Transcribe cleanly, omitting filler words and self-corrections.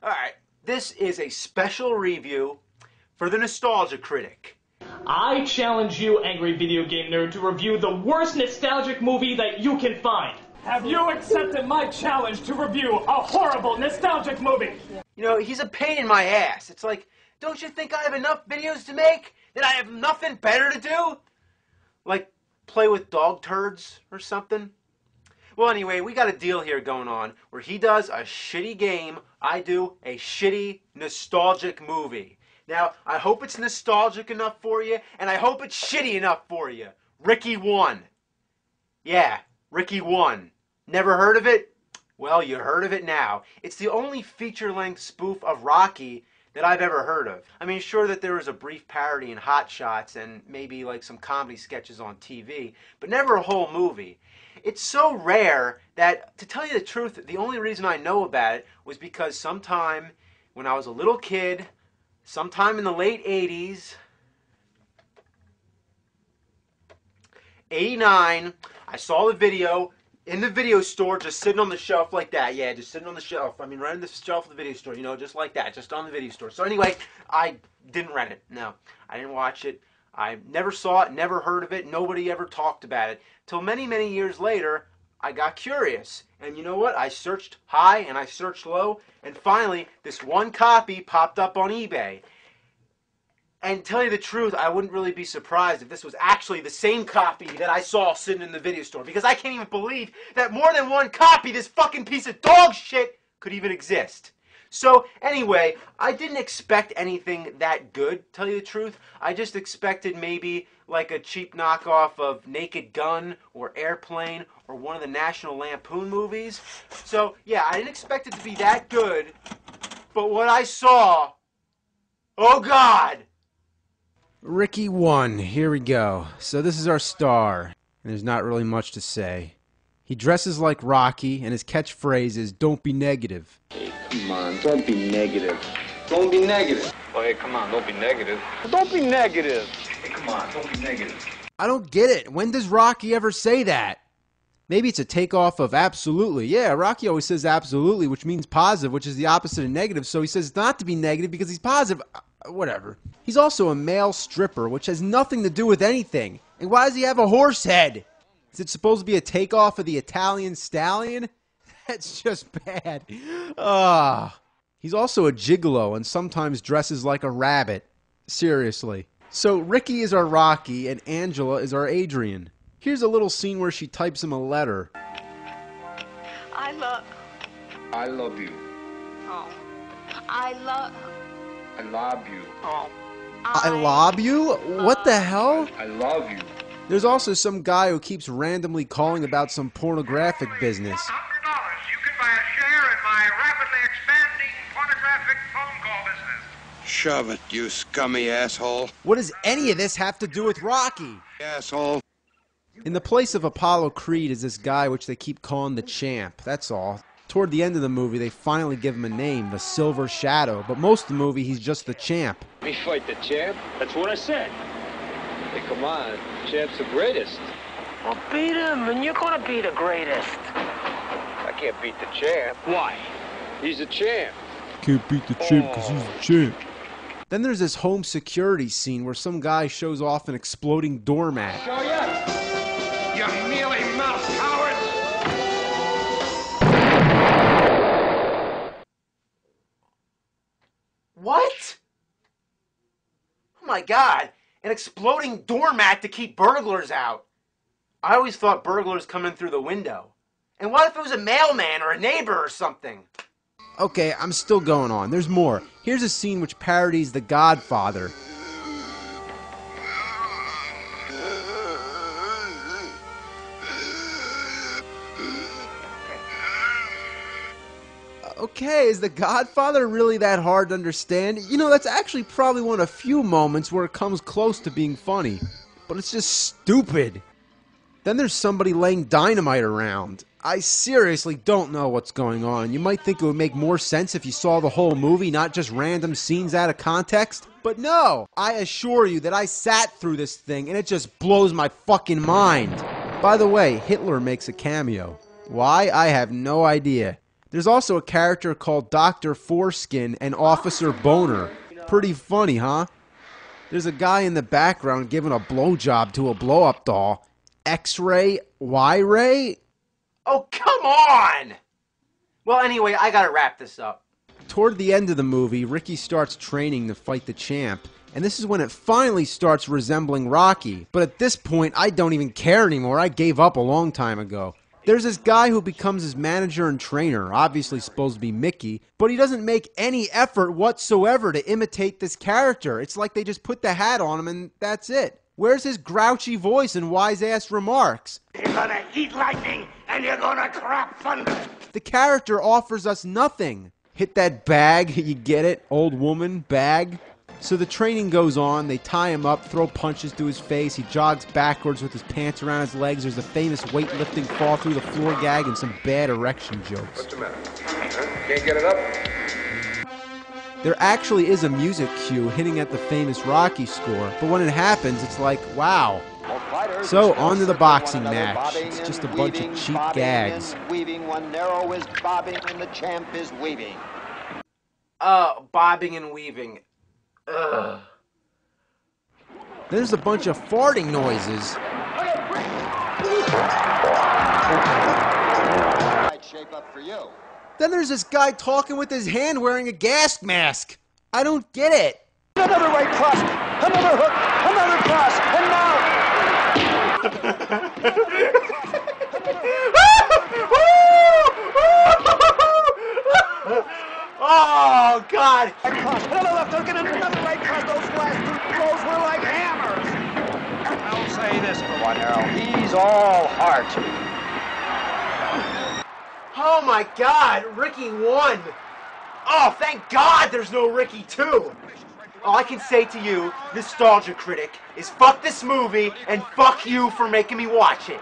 Alright, this is a special review for the Nostalgia Critic. I challenge you, angry video game nerd, to review the worst nostalgic movie that you can find. Have you accepted my challenge to review a horrible nostalgic movie? You know, he's a pain in my ass. It's like, don't you think I have enough videos to make? That I have nothing better to do? Like, play with dog turds or something? Well, anyway, we got a deal here going on where he does a shitty game, I do a shitty, nostalgic movie. Now, I hope it's nostalgic enough for you, and I hope it's shitty enough for you. Ricky 1. Yeah, Ricky 1. Never heard of it? Well, you heard of it now. It's the only feature-length spoof of Rocky that I've ever heard of. I mean, sure that there was a brief parody in Hot Shots and maybe like some comedy sketches on TV, but never a whole movie. It's so rare that, to tell you the truth, the only reason I know about it was because sometime when I was a little kid, sometime in the late 80s, 89, I saw the video in the video store, just sitting on the shelf like that. Yeah, just sitting on the shelf. I mean, right on the shelf of the video store, you know, just like that, just on the video store. So anyway, I didn't rent it. No, I didn't watch it. I never saw it, never heard of it. Nobody ever talked about it. Till many, many years later, I got curious. And you know what? I searched high and I searched low. And finally, this one copy popped up on eBay. And to tell you the truth, I wouldn't really be surprised if this was actually the same copy that I saw sitting in the video store. Because I can't even believe that more than one copy, this fucking piece of dog shit, could even exist. So anyway, I didn't expect anything that good, to tell you the truth. I just expected maybe like a cheap knockoff of Naked Gun or Airplane or one of the National Lampoon movies. So yeah, I didn't expect it to be that good. But what I saw, oh God! Ricky 1, here we go. So this is our star, and there's not really much to say. He dresses like Rocky, and his catchphrase is, "Don't be negative." Hey, come on, don't be negative. Don't be negative. Oh, hey, come on, don't be negative. Don't be negative. Hey, come on, don't be negative. I don't get it. When does Rocky ever say that? Maybe it's a takeoff of absolutely. Yeah, Rocky always says absolutely, which means positive, which is the opposite of negative. So he says not to be negative because he's positive. Whatever. He's also a male stripper, which has nothing to do with anything. And why does he have a horse head? Is it supposed to be a takeoff of the Italian stallion? That's just bad. He's also a gigolo and sometimes dresses like a rabbit. Seriously. So Ricky is our Rocky and Angela is our Adrian. Here's a little scene where she types him a letter. I love you. Oh. I love you. Oh. I lob you? What the hell? I love you. There's also some guy who keeps randomly calling about some pornographic business. $100. You can buy a share in my rapidly expanding pornographic phone call business. Shove it, you scummy asshole. What does any of this have to do with Rocky? Asshole. In the place of Apollo Creed is this guy which they keep calling the Champ, that's all. Toward the end of the movie, they finally give him a name, the Silver Shadow, but most of the movie, he's just the Champ. We fight the champ? That's what I said. Hey, come on, champ's the greatest. Well, beat him, and you're gonna be the greatest. I can't beat the champ. Why? He's a champ. Can't beat the Champ because he's the Champ. Then there's this home security scene where some guy shows off an exploding doormat. Oh, yeah. You mealy mouse cowards! What? Oh my God, an exploding doormat to keep burglars out. I always thought burglars come in through the window. And what if it was a mailman or a neighbor or something? Okay, I'm still going on. There's more. Here's a scene which parodies The Godfather. Okay, is The Godfather really that hard to understand? You know, that's actually probably one of the few moments where it comes close to being funny. But it's just stupid. Then there's somebody laying dynamite around. I seriously don't know what's going on. You might think it would make more sense if you saw the whole movie, not just random scenes out of context. But no! I assure you that I sat through this thing and it just blows my fucking mind. By the way, Hitler makes a cameo. Why? I have no idea. There's also a character called Dr. Foreskin and Officer Boner. Pretty funny, huh? There's a guy in the background giving a blowjob to a blow-up doll. X-ray? Y-ray? Oh, come on! Well, anyway, I gotta wrap this up. Toward the end of the movie, Ricky starts training to fight the champ, and this is when it finally starts resembling Rocky. But at this point, I don't even care anymore. I gave up a long time ago. There's this guy who becomes his manager and trainer, obviously supposed to be Mickey, but he doesn't make any effort whatsoever to imitate this character. It's like they just put the hat on him and that's it. Where's his grouchy voice and wise-ass remarks? You're gonna eat lightning, and you're gonna crap thunder. The character offers us nothing. Hit that bag, you get it? Old woman, bag. So the training goes on, they tie him up, throw punches to his face, he jogs backwards with his pants around his legs, there's a famous weightlifting fall through the floor gag and some bad erection jokes. What's the matter? Huh? Can't get it up? There actually is a music cue hitting at the famous Rocky score, but when it happens, it's like, wow. So, on to the boxing match. It's just a bunch of cheap gags. Weaving, one narrow is bobbing and the champ is weaving. Bobbing and weaving. Ugh. There's a bunch of farting noises. Right shape up for you. Then there's this guy talking with his hand wearing a gas mask. I don't get it. Another right cross, another hook, another cross, and now. Oh, God! Right cross, another left hook, and another right cross. Those last two blows were like hammers. I'll say this for one, Harold. He's all heart. Oh, my God! Ricky won! Oh, thank God there's no Ricky 2! All I can say to you, Nostalgia Critic, is fuck this movie and fuck you for making me watch it.